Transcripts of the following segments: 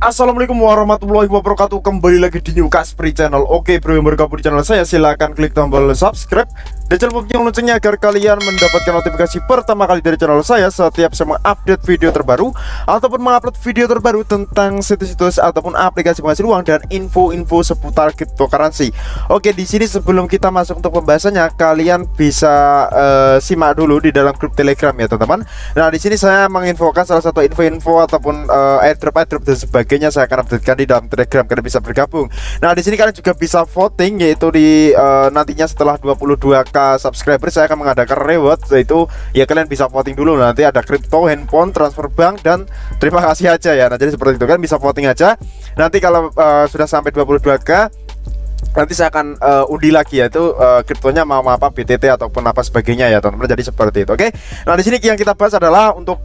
Assalamualaikum warahmatullahi wabarakatuh. Kembali lagi di New Kaspery Channel. Oke bro, yang bergabung di channel saya silahkan klik tombol subscribe dan channel loncengnya agar kalian mendapatkan notifikasi pertama kali dari channel saya setiap saya mengupdate video terbaru ataupun mengupload video terbaru tentang situs-situs ataupun aplikasi penghasil uang dan info-info seputar cryptocurrency. Oke, di sini sebelum kita masuk untuk pembahasannya, kalian bisa simak dulu di dalam grup Telegram ya teman-teman. Nah, di sini saya menginfokan salah satu info-info ataupun airdrop dan sebagainya saya akan updatekan di dalam Telegram. Kalian bisa bergabung. Nah, di sini kalian juga bisa voting, yaitu di nantinya setelah 22k subscriber saya akan mengadakan reward, yaitu ya kalian bisa voting dulu. Nanti ada kripto, handphone, transfer bank, dan terima kasih aja ya. Nah, jadi seperti itu kan, bisa voting aja. Nanti kalau sudah sampai 22k, nanti saya akan undi lagi, yaitu kriptonya mau apa, BTT ataupun apa sebagainya ya teman-teman. Jadi seperti itu. Oke. Nah, di sini yang kita bahas adalah untuk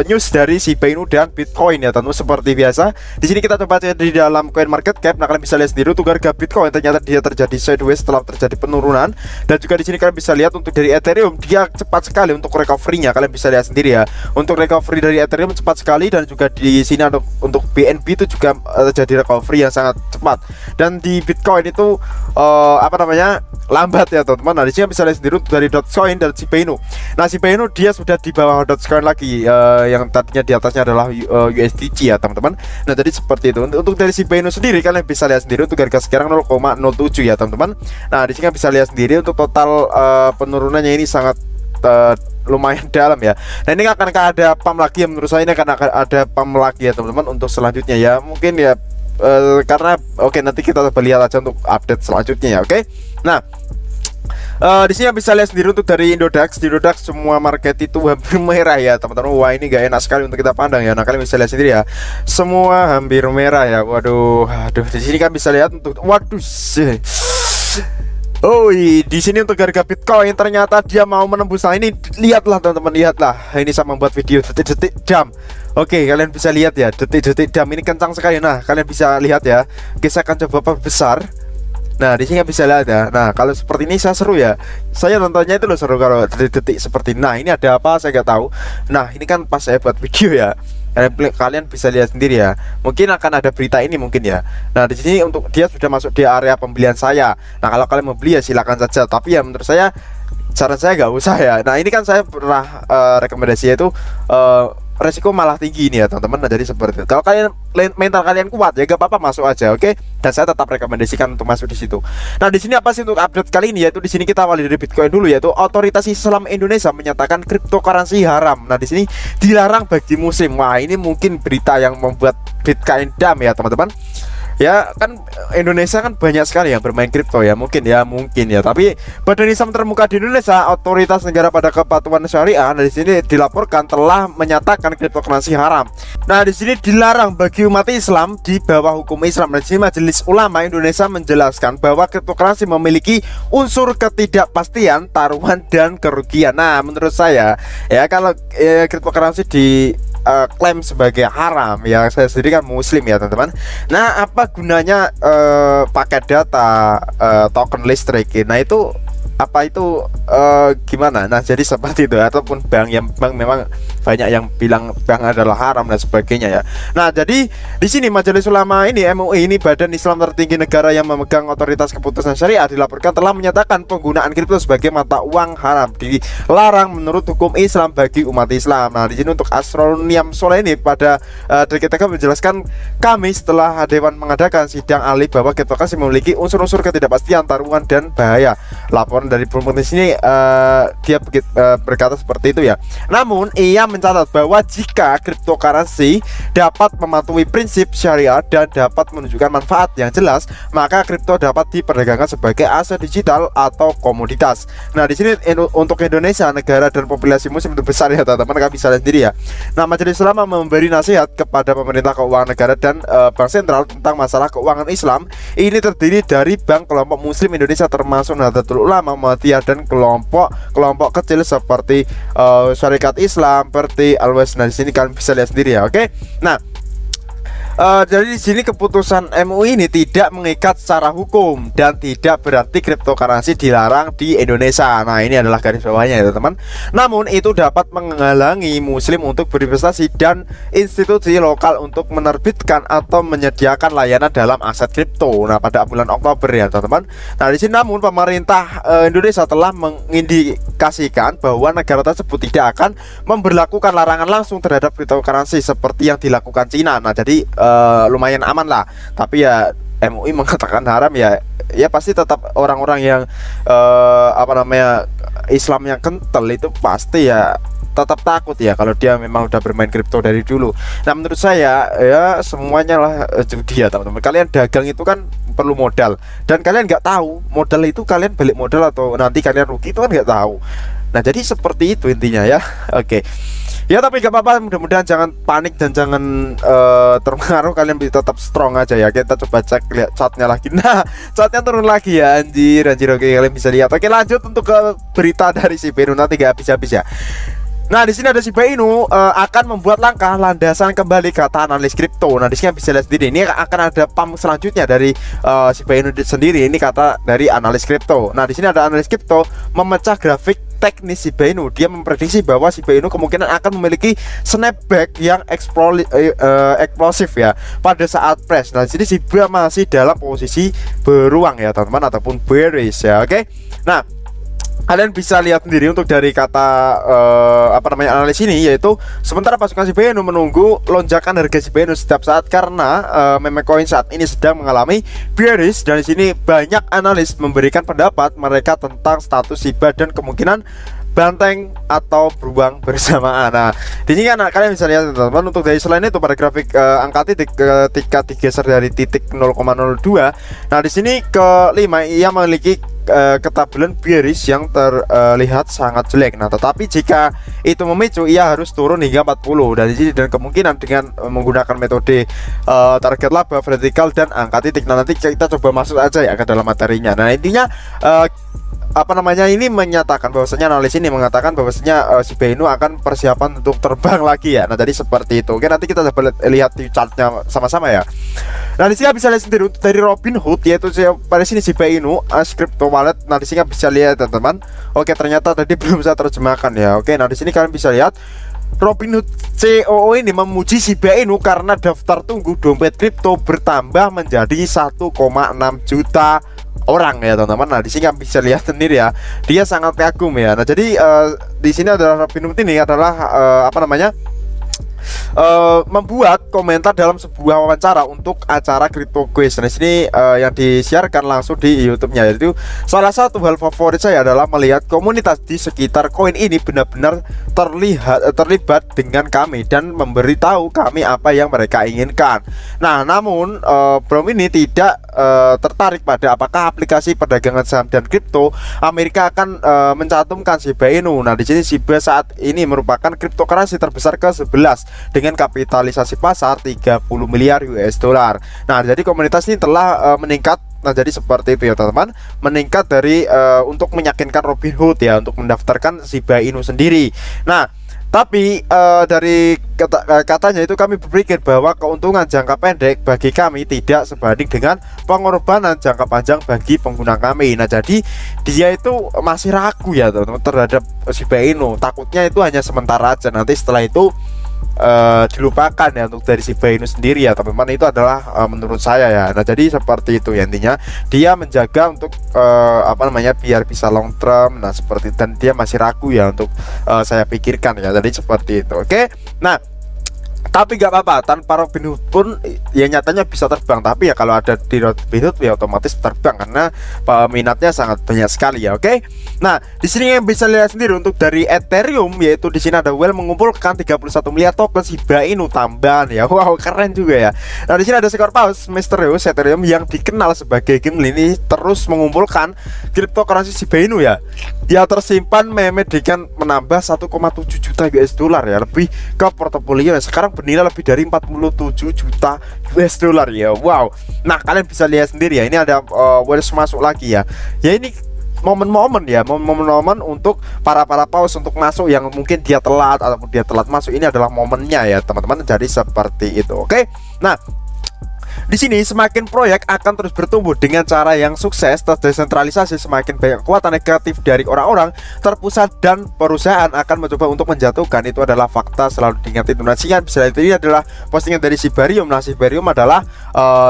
news dari Shiba Inu dan Bitcoin ya teman-teman. Seperti biasa, di sini kita coba cek di dalam Coin Market Cap. Nah, kalian bisa lihat sendiri untuk harga Bitcoin ternyata dia terjadi sideways setelah terjadi penurunan. Dan juga di sini kalian bisa lihat untuk dari Ethereum, dia cepat sekali untuk recovery-nya. Kalian bisa lihat sendiri ya. Untuk recovery dari Ethereum cepat sekali, dan juga di sini untuk BNB itu juga terjadi recovery yang sangat cepat. Dan di Bitcoin itu apa namanya, lambat ya teman-teman. Nah, di sini bisa lihat sendiri dari Dogecoin dan Shiba Inu. Nah, Shiba Inu dia sudah di bawah Dogecoin lagi, yang tadinya di atasnya adalah USDC ya teman-teman. Nah, jadi seperti itu. Untuk dari Shiba Inu sendiri kalian bisa lihat sendiri untuk harga sekarang 0,07 ya teman-teman. Nah, di sini bisa lihat sendiri untuk total penurunannya ini sangat lumayan dalam ya. Nah, ini akan ada pump lagi ya, menurut saya ini akan ada pump lagi ya teman-teman untuk selanjutnya ya. Mungkin ya karena oke, nanti kita coba lihat aja untuk update selanjutnya ya. Oke. Nah, di sini bisa lihat sendiri untuk dari Indodax. Di Indodax semua market itu hampir merah ya teman-teman. Wah, ini gak enak sekali untuk kita pandang ya. Nah, kalian bisa lihat sendiri ya, semua hampir merah ya. Waduh, aduh. Di sini kan bisa lihat untuk waduh sih. Oh, di sini untuk harga Bitcoin ternyata dia mau menembus. Nah, ini lihatlah teman-teman, lihatlah. Ini saya membuat video detik-detik jam. Oke, kalian bisa lihat ya, detik-detik jam ini kencang sekali. Nah, kalian bisa lihat ya. Oke, saya akan coba perbesar. Nah, di sini bisa lihat ya. Nah, kalau seperti ini saya seru ya. Saya nontonnya itu loh seru kalau detik-detik seperti ini. Nah, ini ada apa saya nggak tahu. Nah, ini kan pas saya buat video ya. Kalian bisa lihat sendiri ya. Mungkin akan ada berita ini mungkin ya. Nah, di sini untuk dia sudah masuk di area pembelian saya. Nah, kalau kalian mau beli ya silakan saja. Tapi ya menurut saya, saran saya nggak usah ya. Nah, ini kan saya pernah rekomendasi itu resiko malah tinggi ini ya teman-teman. Nah, jadi seperti itu. Kalau kalian mental kalian kuat ya gak apa-apa, masuk aja, oke? Dan saya tetap rekomendasikan untuk masuk di situ. Nah, di sini apa sih untuk update kali ini, yaitu di sini kita awali dari Bitcoin dulu, yaitu Otoritas Islam Indonesia menyatakan cryptocurrency haram. Nah, di sini dilarang bagi muslim. Wah, ini mungkin berita yang membuat Bitcoin dam ya teman-teman. Ya kan Indonesia kan banyak sekali yang bermain kripto ya, mungkin ya tapi Badan Islam Termuka di Indonesia, otoritas negara pada kepatuhan syariah, nah, di sini dilaporkan telah menyatakan cryptocurrency haram. Nah, di sini dilarang bagi umat Islam di bawah hukum Islam. Nah, di sini Majelis Ulama Indonesia menjelaskan bahwa cryptocurrency memiliki unsur ketidakpastian, taruhan, dan kerugian. Nah, menurut saya ya, kalau cryptocurrency di klaim sebagai haram ya, saya sendiri kan muslim ya teman-teman. Nah, apa gunanya pakai data token listrik? Nah, itu apa itu gimana? Nah, jadi seperti itu. Ataupun bank memang banyak yang bilang bank adalah haram dan sebagainya ya. Nah, jadi di sini Majelis Ulama ini, MUI ini, badan Islam tertinggi negara yang memegang otoritas keputusan syariah, dilaporkan telah menyatakan penggunaan kripto sebagai mata uang haram, dilarang menurut hukum Islam bagi umat Islam. Nah, di sini untuk Asroniam Soleh ini pada DKTK menjelaskan, kami setelah Dewan mengadakan sidang ahli bahwa cryptocurrency memiliki unsur-unsur ketidakpastian, taruhan, dan bahaya. Laporan dari Bloomberg di sini dia berkata seperti itu ya. Namun ia mencatat bahwa jika cryptocurrency dapat mematuhi prinsip syariah dan dapat menunjukkan manfaat yang jelas, maka kripto dapat diperdagangkan sebagai aset digital atau komoditas. Nah, di sini untuk Indonesia, negara dan populasi muslim itu besar ya teman-teman, kalian bisa lihat sendiri ya. Nah, Majelis Ulama memberi nasihat kepada pemerintah, keuangan negara, dan bank sentral tentang masalah keuangan Islam. Ini terdiri dari bank kelompok muslim Indonesia termasuk Nahdlatul Ulama, Muhammadiyah, dan kelompok kecil seperti Syarikat Islam, seperti Al-Wes. Nah, di sini kalian bisa lihat sendiri ya, oke? Nah, Jadi di sini keputusan MUI ini tidak mengikat secara hukum dan tidak berarti cryptocurrency dilarang di Indonesia. Nah, ini adalah garis bawahnya ya teman-teman. Namun itu dapat menghalangi muslim untuk berinvestasi dan institusi lokal untuk menerbitkan atau menyediakan layanan dalam aset kripto. Nah, pada bulan Oktober ya teman-teman. Nah, di sini namun pemerintah Indonesia telah mengindikasikan bahwa negara tersebut tidak akan memberlakukan larangan langsung terhadap cryptocurrency seperti yang dilakukan Cina. Nah, jadi lumayan aman lah. Tapi ya MUI mengatakan haram ya pasti tetap orang-orang yang Islam yang kental itu pasti ya tetap takut ya kalau dia memang udah bermain kripto dari dulu. Nah, menurut saya ya semuanya lah judi ya teman-teman. Kalian dagang itu kan perlu modal dan kalian nggak tahu modal itu kalian balik modal atau nanti kalian rugi itu kan nggak tahu. Nah, jadi seperti itu intinya ya. Oke. Ya, tapi gak apa-apa, mudah-mudahan jangan panik dan jangan terpengaruh, kalian bisa tetap strong aja ya. Kita coba cek lihat chartnya lagi. Nah, chartnya turun lagi ya, anjir. Oke, kalian bisa lihat. Oke, lanjut untuk ke berita dari Shiba Inu, nanti gak habis-habis ya. Nah, di sini ada Shiba Inu akan membuat langkah landasan kembali kata analis kripto. Nah, di sini bisa lihat sendiri. Ini akan ada pump selanjutnya dari Shiba Inu sendiri. Ini kata dari analis kripto. Nah, di sini ada analis kripto memecah grafik teknis Shiba Inu. Dia memprediksi bahwa Shiba Inu kemungkinan akan memiliki snapback yang eksplosif ya pada saat press. Nah, jadi Shiba masih dalam posisi beruang ya teman-teman, ataupun bearish ya. Oke. Nah, kalian bisa lihat sendiri untuk dari kata analis ini, yaitu sementara pasukan Shiba Inu menunggu lonjakan harga Shiba Inu setiap saat karena meme coin saat ini sedang mengalami bearish. Dan di sini banyak analis memberikan pendapat mereka tentang status Shiba dan kemungkinan banteng atau beruang bersamaan. Nah, di sini kan kalian bisa lihat teman-teman, untuk dari selain itu pada grafik angka titik ketika digeser dari titik 0,02. Nah, di sini kelima ia memiliki ketabulan bearish yang terlihat sangat jelek. Nah, tetapi jika itu memicu, ia harus turun hingga 40 dari sini, dan kemungkinan dengan menggunakan metode target laba vertikal dan angka titik. Nah, nanti kita coba masuk aja ya ke dalam materinya. Nah, intinya ini menyatakan bahwasanya analis ini mengatakan bahwasanya Shiba Inu akan persiapan untuk terbang lagi ya. Nah, jadi seperti itu. Oke, nanti kita coba lihat di chartnya sama-sama ya. Nah, di sini bisa lihat sendiri untuk dari Robinhood, yaitu pada sini Shiba Inu crypto wallet. Nah, di sini bisa lihat teman-teman. Oke, ternyata tadi belum saya terjemahkan ya. Oke, nah di sini kalian bisa lihat Robinhood COO ini memuji Shiba Inu karena daftar tunggu dompet kripto bertambah menjadi 1,6 juta orang ya teman-teman. Nah, di sini kalian bisa lihat sendiri ya, dia sangat kagum ya. Nah, jadi di sini adalah Robinhood ini adalah membuat komentar dalam sebuah wawancara untuk acara Crypto Quiz. Nah, sini yang disiarkan langsung di YouTube-nya. Yaitu salah satu hal favorit saya adalah melihat komunitas di sekitar koin ini benar-benar terlibat dengan kami dan memberitahu kami apa yang mereka inginkan. Nah, namun Brom ini tidak tertarik pada apakah aplikasi perdagangan saham dan kripto Amerika akan mencantumkan Shiba Inu. Nah, di sini Shiba saat ini merupakan cryptocurrency terbesar ke-11 dengan kapitalisasi pasar 30 miliar US dollar. Nah, jadi komunitas ini telah meningkat. Nah, jadi seperti itu ya teman-teman, meningkat dari untuk meyakinkan Robinhood ya untuk mendaftarkan Shiba Inu sendiri. Nah, tapi dari katanya itu kami berpikir bahwa keuntungan jangka pendek bagi kami tidak sebanding dengan pengorbanan jangka panjang bagi pengguna kami. Nah, jadi dia itu masih ragu ya teman-teman terhadap Shiba Inu. Takutnya itu hanya sementara aja, nanti setelah itu dilupakan ya untuk dari Shiba Inu sendiri ya teman-teman. Itu adalah menurut saya ya. Nah, jadi seperti itu ya, intinya dia menjaga untuk biar bisa long term. Nah, seperti, dan dia masih ragu ya untuk saya pikirkan ya. Jadi seperti itu. Oke. Nah, tapi gak apa-apa, tanpa Robinhood pun ya nyatanya bisa terbang. Tapi ya kalau ada di Robinhood ya otomatis terbang karena peminatnya sangat banyak sekali ya. Oke. Nah, di sini yang bisa lihat sendiri untuk dari Ethereum, yaitu di sini ada Well mengumpulkan 31 miliar token Shiba Inu tambahan ya. Wow, keren juga ya. Nah, di sini ada skor paus misterius Ethereum yang dikenal sebagai Gimli ini terus mengumpulkan cryptocurrency Shiba Inu ya. Ya, tersimpan meme dengan menambah 1,7 juta US dollar ya, lebih ke portofolio ya. Sekarang bernilai lebih dari 47 juta US dollar ya. Wow. Nah, kalian bisa lihat sendiri ya, ini ada Wells masuk lagi ya. Ya, ini momen-momen ya, momen-momen untuk para paus untuk masuk yang mungkin dia telat ataupun dia telat masuk. Ini adalah momennya ya teman-teman. Jadi seperti itu. Oke. Nah, di sini semakin proyek akan terus bertumbuh dengan cara yang sukses, terdesentralisasi, semakin banyak kekuatan negatif dari orang-orang, terpusat, dan perusahaan akan mencoba untuk menjatuhkan. Itu adalah fakta, selalu diingat itu. Nah, bisa ini adalah postingan dari Sibarium. Nah, Sibarium adalah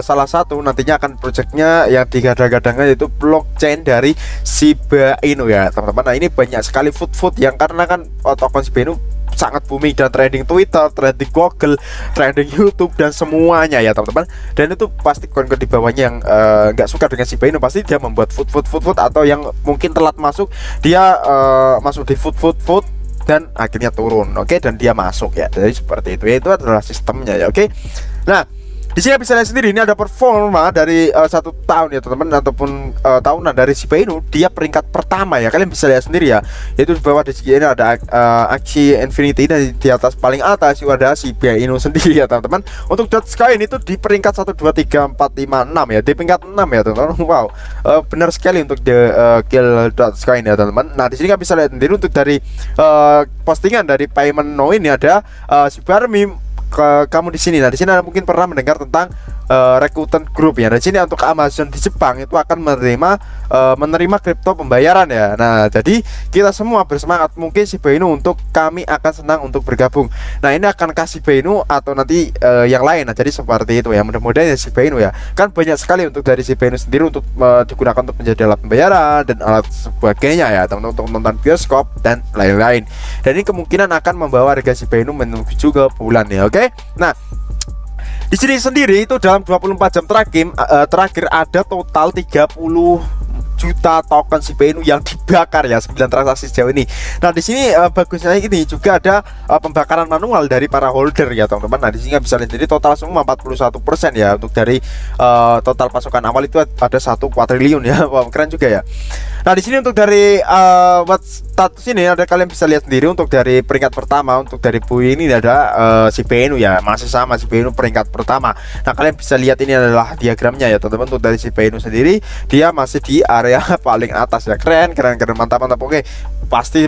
salah satu nantinya akan proyeknya yang digadang-gadangnya yaitu blockchain dari Shiba Inu ya teman-teman. Nah, ini banyak sekali food yang karena kan token Shiba Inu sangat booming dan trending Twitter, trending Google, trending YouTube dan semuanya ya teman-teman. Dan itu pasti koin di bawahnya yang nggak suka dengan Shiba Inu pasti dia membuat food atau yang mungkin telat masuk, dia masuk di food dan akhirnya turun, oke, dan dia masuk ya. Jadi seperti itu ya, itu adalah sistemnya ya, oke. Nah, di sini bisa lihat sendiri, ini ada performa dari 1 tahun ya teman-teman, ataupun tahunan dari Shiba Inu. Dia peringkat pertama ya, kalian bisa lihat sendiri ya. Yaitu di bawah di sini ada Axie Infinity, dan di atas paling atas itu ada Shiba Inu sendiri ya teman-teman. Untuk Dogecoin itu di peringkat 1, 2, 3, 4, 5, 6 ya, di peringkat 6 ya teman-teman. Wow, benar sekali untuk kill Dogecoin ya teman-teman. Nah, di sini kalian bisa lihat sendiri untuk dari postingan dari Payment Now ini ada Sibarium kamu di sini. Nah, di sini mungkin pernah mendengar tentang Rakuten Group ya. Di sini untuk Amazon di Jepang itu akan menerima kripto pembayaran ya. Nah, jadi kita semua bersemangat, mungkin Shiba Inu untuk kami akan senang untuk bergabung. Nah, ini akan kasih Shiba Inu atau nanti yang lain. Nah, jadi seperti itu ya. Mudah-mudahan ya Shiba Inu ya. Kan banyak sekali untuk dari Shiba Inu sendiri untuk digunakan untuk menjadi alat pembayaran dan alat sebagainya ya, teman-teman, untuk nonton bioskop dan lain-lain. Dan ini kemungkinan akan membawa harga Shiba Inu menuju ke bulan ya, oke. Nah, di sini sendiri itu dalam 24 jam terakhir ada total 30 juta token Shiba Inu yang dibakar ya, 9 transaksi sejauh ini. Nah, di sini bagusnya ini juga ada pembakaran manual dari para holder ya teman-teman. Nah, di sini bisa lihat jadi total semua 41% ya untuk dari total pasukan awal itu ada 1 kuadriliun ya. Wow, keren juga ya. Nah, di sini untuk dari status ini ada, kalian bisa lihat sendiri untuk dari peringkat pertama untuk dari bui ini ada Shiba Inu ya, masih sama Shiba Inu peringkat pertama. Nah, kalian bisa lihat ini adalah diagramnya ya teman-teman. Untuk dari Shiba Inu sendiri dia masih di area paling atas ya. Keren, mantap. Oke, pasti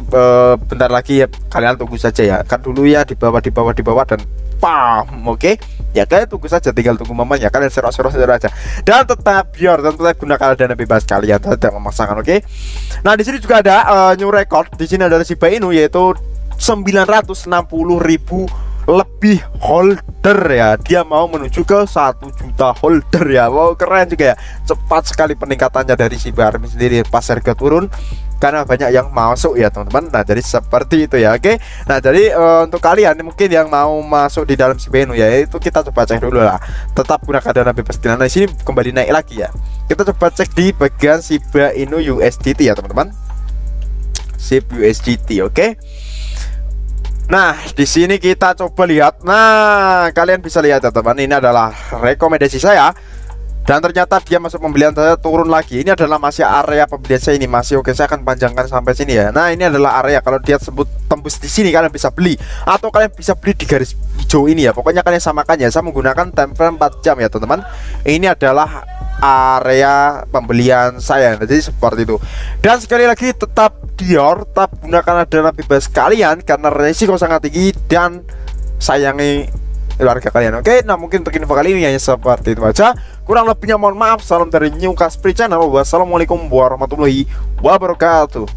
bentar lagi ya, kalian tunggu saja ya. Kan dulu ya di bawah dan pam, oke. Ya, kalian tunggu saja, tinggal tunggu momennya. Kalian share aja. Dan tetap gunakan dana bebas kalian, tidak memaksakan, oke. Nah, di sini juga ada new record. Di sini ada Shiba Inu yaitu 960.000 lebih holder ya. Dia mau menuju ke 1 juta holder ya. Wow, keren juga ya. Cepat sekali peningkatannya dari Shiba Inu sendiri pas harga turun karena banyak yang masuk ya teman-teman. Nah, jadi seperti itu ya, oke. Nah, jadi untuk kalian mungkin yang mau masuk di dalam Shiba Inu ya, itu kita coba cek dulu lah. Tetap gunakan dana bebas. Nah, di sini kembali naik lagi ya. Kita coba cek di bagian Shiba Inu USDT ya teman-teman. SHIB USDT, oke. Nah, di sini kita coba lihat. Nah, kalian bisa lihat ya teman, ini adalah rekomendasi saya. Dan ternyata dia masuk pembelian saya turun lagi. Ini adalah masih area pembelian saya ini masih oke. Saya akan panjangkan sampai sini ya. Nah, ini adalah area kalau dia sebut tembus di sini kalian bisa beli, atau kalian bisa beli di garis hijau ini ya. Pokoknya kalian samakan ya. Saya menggunakan time frame 4 jam ya teman-teman. Ini adalah area pembelian saya. Jadi seperti itu. Dan sekali lagi tetap tetap gunakan dana bebas kalian karena resiko sangat tinggi dan sayangi keluarga kalian, oke. Nah, mungkin untuk info kali ini hanya seperti itu aja. Kurang lebihnya mohon maaf. Salam dari New Kaspree Channel. Wassalamualaikum warahmatullahi wabarakatuh.